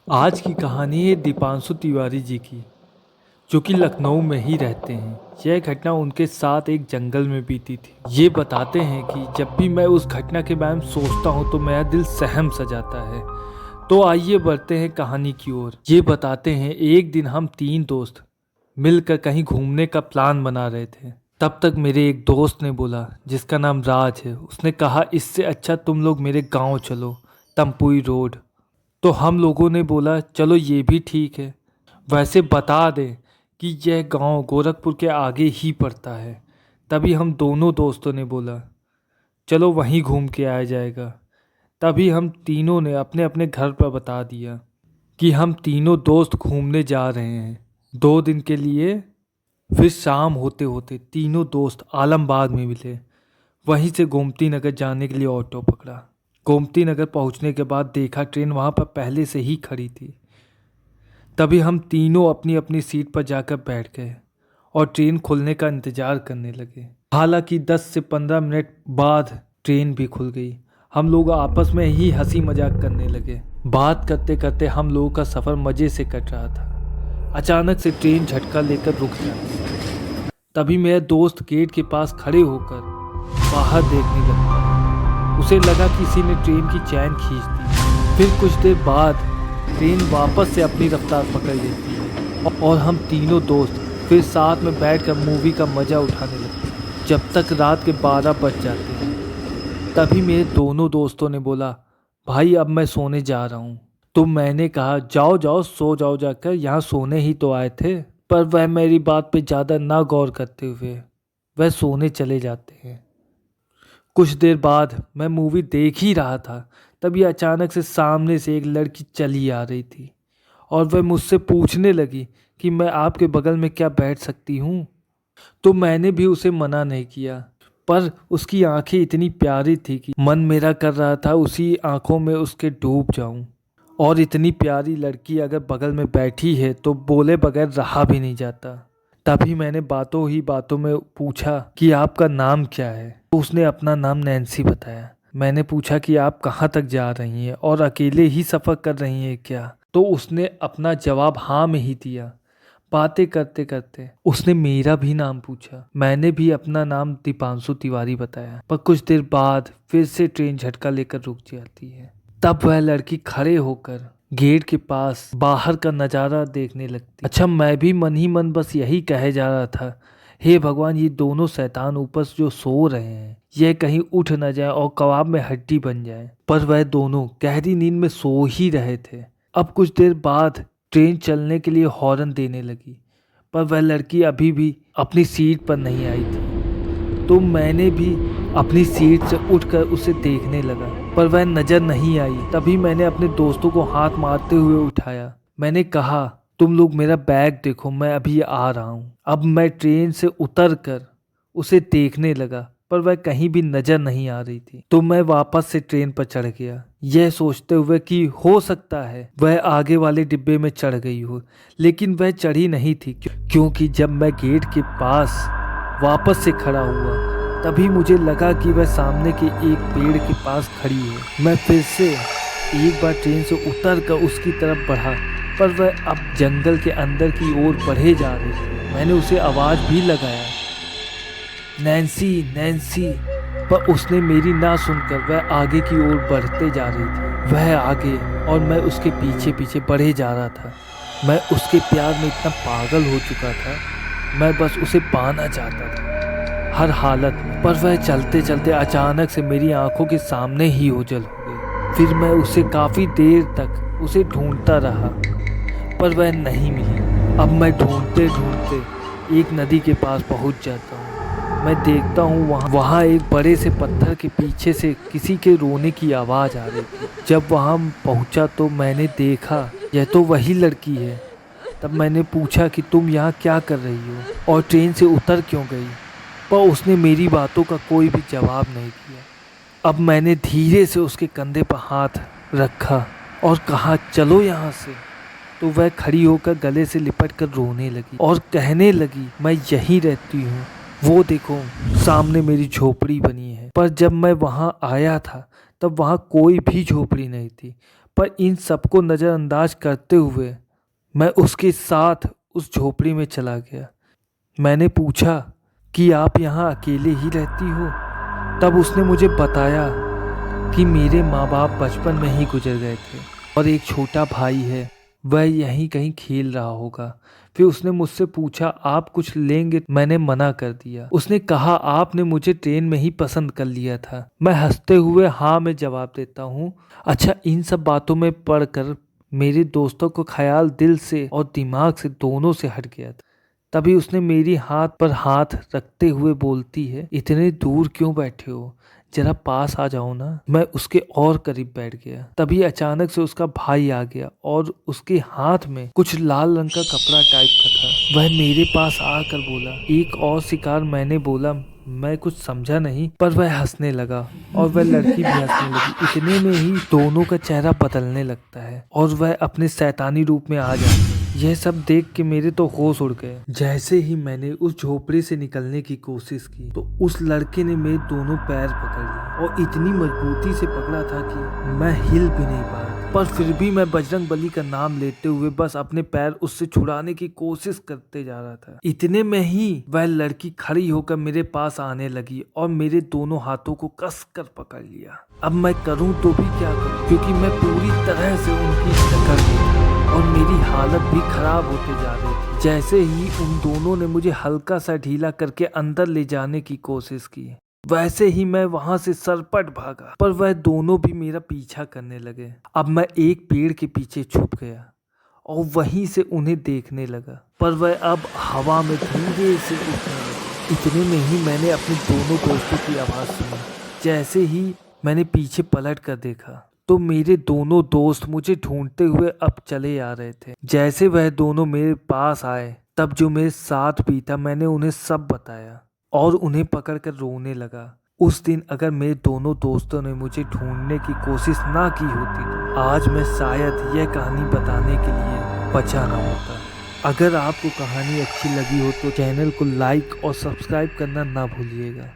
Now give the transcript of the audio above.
आज की कहानी है दीपांशु तिवारी जी की, जो कि लखनऊ में ही रहते हैं। यह घटना उनके साथ एक जंगल में बीती थी। ये बताते हैं कि जब भी मैं उस घटना के बारे में सोचता हूँ तो मेरा दिल सहम सा जाता है। तो आइए बढ़ते हैं कहानी की ओर। ये बताते हैं एक दिन हम तीन दोस्त मिलकर कहीं घूमने का प्लान बना रहे थे। तब तक मेरे एक दोस्त ने बोला, जिसका नाम राज है, उसने कहा इससे अच्छा तुम लोग मेरे गाँव चलो, तमपुई रोड। तो हम लोगों ने बोला चलो ये भी ठीक है। वैसे बता दें कि यह गांव गोरखपुर के आगे ही पड़ता है। तभी हम दोनों दोस्तों ने बोला चलो वहीं घूम के आया जाएगा। तभी हम तीनों ने अपने अपने घर पर बता दिया कि हम तीनों दोस्त घूमने जा रहे हैं 2 दिन के लिए। फिर शाम होते होते तीनों दोस्त आलमबाग में मिले। वहीं से गोमती नगर जाने के लिए ऑटो पकड़ा। गोमती नगर पहुंचने के बाद देखा ट्रेन वहां पर पहले से ही खड़ी थी। तभी हम तीनों अपनी अपनी सीट पर जाकर बैठ गए और ट्रेन खुलने का इंतज़ार करने लगे। हालांकि 10 से 15 मिनट बाद ट्रेन भी खुल गई। हम लोग आपस में ही हंसी मजाक करने लगे। बात करते करते हम लोगों का सफ़र मज़े से कट रहा था। अचानक से ट्रेन झटका लेकर रुक जाती। तभी मेरा दोस्त गेट के पास खड़े होकर बाहर देखने लगता है। उसे लगा किसी ने ट्रेन की चैन खींच दी। फिर कुछ देर बाद ट्रेन वापस से अपनी रफ्तार पकड़ लेती है और हम तीनों दोस्त फिर साथ में बैठकर मूवी का मज़ा उठाने लगते हैं, जब तक रात के 12 बज जाते हैं। तभी मेरे दोनों दोस्तों ने बोला, भाई अब मैं सोने जा रहा हूँ। तो मैंने कहा जाओ जाओ सो जाओ, जाकर यहाँ सोने ही तो आए थे। पर वह मेरी बात पे ज़्यादा ना गौर करते हुए वह सोने चले जाते हैं। कुछ देर बाद मैं मूवी देख ही रहा था, तभी अचानक से सामने से एक लड़की चली आ रही थी और वह मुझसे पूछने लगी कि मैं आपके बगल में क्या बैठ सकती हूँ। तो मैंने भी उसे मना नहीं किया, पर उसकी आंखें इतनी प्यारी थी कि मन मेरा कर रहा था उसी आंखों में उसके डूब जाऊं। और इतनी प्यारी लड़की अगर बगल में बैठी है तो बोले बगैर रहा भी नहीं जाता। तभी मैंने बातों ही बातों में पूछा कि आपका नाम क्या है। तो उसने अपना नाम नैन्सी बताया। मैंने पूछा कि आप कहाँ तक जा रही हैं और अकेले ही सफ़र कर रही हैं क्या। तो उसने अपना जवाब हाँ में ही दिया। बातें करते करते उसने मेरा भी नाम पूछा। मैंने भी अपना नाम दीपांशु तिवारी बताया। पर कुछ देर बाद फिर से ट्रेन झटका लेकर रुक जाती है। तब वह लड़की खड़े होकर गेट के पास बाहर का नज़ारा देखने लगती। अच्छा, मैं भी मन ही मन बस यही कहे जा रहा था, हे भगवान, ये दोनों शैतान ऊपर जो सो रहे हैं यह कहीं उठ न जाए और कबाब में हड्डी बन जाए। पर वह दोनों गहरी नींद में सो ही रहे थे। अब कुछ देर बाद ट्रेन चलने के लिए हॉर्न देने लगी, पर वह लड़की अभी भी अपनी सीट पर नहीं आई थी। तो मैंने भी अपनी सीट से उठकर उसे देखने लगा, पर वह नज़र नहीं आई। तभी मैंने अपने दोस्तों को हाथ मारते हुए उठाया। मैंने कहा तुम लोग मेरा बैग देखो, मैं अभी आ रहा हूँ। अब मैं ट्रेन से उतर कर उसे देखने लगा, पर वह कहीं भी नजर नहीं आ रही थी। तो मैं वापस से ट्रेन पर चढ़ गया, यह सोचते हुए कि हो सकता है वह आगे वाले डिब्बे में चढ़ गई हो। लेकिन वह चढ़ी नहीं थी, क्योंकि जब मैं गेट के पास वापस से खड़ा हुआ तभी मुझे लगा कि वह सामने के एक पेड़ के पास खड़ी है। मैं फिर से एक बार ट्रेन से उतर कर उसकी तरफ बढ़ा, पर वह अब जंगल के अंदर की ओर बढ़े जा रही थी। मैंने उसे आवाज़ भी लगाया, नैन्सी नैन्सी, पर उसने मेरी ना सुनकर वह आगे की ओर बढ़ते जा रही थी। वह आगे और मैं उसके पीछे पीछे बढ़े जा रहा था। मैं उसके प्यार में इतना पागल हो चुका था, मैं बस उसे पाना चाहता था हर हालत में। पर वह चलते चलते अचानक से मेरी आंखों के सामने ही ओझल हो गई। फिर मैं उसे काफ़ी देर तक उसे ढूंढता रहा, पर वह नहीं मिली। अब मैं ढूंढते ढूंढते एक नदी के पास पहुंच जाता हूँ। मैं देखता हूँ वहाँ एक बड़े से पत्थर के पीछे से किसी के रोने की आवाज़ आ रही थी। जब वहाँ पहुँचा तो मैंने देखा यह तो वही लड़की है। तब मैंने पूछा कि तुम यहाँ क्या कर रही हो और ट्रेन से उतर क्यों गई, पर उसने मेरी बातों का कोई भी जवाब नहीं दिया। अब मैंने धीरे से उसके कंधे पर हाथ रखा और कहा चलो यहाँ से। तो वह खड़ी होकर गले से लिपट कर रोने लगी और कहने लगी मैं यहीं रहती हूँ, वो देखो सामने मेरी झोपड़ी बनी है। पर जब मैं वहाँ आया था तब वहाँ कोई भी झोपड़ी नहीं थी, पर इन सबको नज़रअंदाज करते हुए मैं उसके साथ उस झोपड़ी में चला गया। मैंने पूछा कि आप यहाँ अकेले ही रहती हो? तब उसने मुझे बताया कि मेरे माँ बाप बचपन में ही गुजर गए थे और एक छोटा भाई है, वह यहीं कहीं खेल रहा होगा। फिर उसने मुझसे पूछा, आप कुछ लेंगे? मैंने मना कर दिया। उसने कहा, आपने मुझे ट्रेन में ही पसंद कर लिया था। मैं हंसते हुए हाँ में जवाब देता हूँ। अच्छा, इन सब बातों में पढ़कर मेरे दोस्तों को ख्याल दिल से और दिमाग से दोनों से हट गया था। तभी उसने मेरी हाथ पर हाथ रखते हुए बोलती है, इतने दूर क्यों बैठे हो, जरा पास आ जाओ ना। मैं उसके और करीब बैठ गया। तभी अचानक से उसका भाई आ गया और उसके हाथ में कुछ लाल रंग का कपड़ा टाइप का था। वह मेरे पास आकर बोला, एक और शिकार। मैंने बोला, मैं कुछ समझा नहीं, पर वह हंसने लगा और वह लड़की भी हंसने लगी। इतने में ही दोनों का चेहरा बदलने लगता है और वह अपने शैतानी रूप में आ जाते हैं। यह सब देख के मेरे तो होश उड़ गए। जैसे ही मैंने उस झोपड़ी से निकलने की कोशिश की तो उस लड़के ने मेरे दोनों पैर पकड़ लिए और इतनी मजबूती से पकड़ा था कि मैं हिल भी नहीं पाया। पर फिर भी मैं बजरंग बली का नाम लेते हुए बस अपने पैर उससे छुड़ाने की कोशिश करते जा रहा था। इतने में ही वह लड़की खड़ी होकर मेरे पास आने लगी और मेरे दोनों हाथों को कस कर पकड़ लिया। अब मैं करूं तो भी क्या करूं, क्योंकि मैं पूरी तरह से उनकी टक्कर में था और मेरी हालत भी खराब होते जा रही थी। जैसे ही उन दोनों ने मुझे हल्का सा ढीला करके अंदर ले जाने की कोशिश की, वैसे ही मैं वहां से सरपट भागा, पर वह दोनों भी मेरा पीछा करने लगे। अब मैं एक पेड़ के पीछे छुप गया और वहीं से उन्हें देखने लगा, पर वह अब हवा में धीरे से उठने लगे। इतने में ही मैंने अपने दोनों दोस्तों की आवाज़ सुनी। जैसे ही मैंने पीछे पलट कर देखा तो मेरे दोनों दोस्त मुझे ढूंढते हुए अब चले आ रहे थे। जैसे वह दोनों मेरे पास आए, तब जो मेरे साथ भी था मैंने उन्हें सब बताया और उन्हें पकड़कर रोने लगा। उस दिन अगर मेरे दोनों दोस्तों ने मुझे ढूंढने की कोशिश ना की होती तो आज मैं शायद यह कहानी बताने के लिए बचा ना होता। अगर आपको कहानी अच्छी लगी हो तो चैनल को लाइक और सब्सक्राइब करना ना भूलिएगा।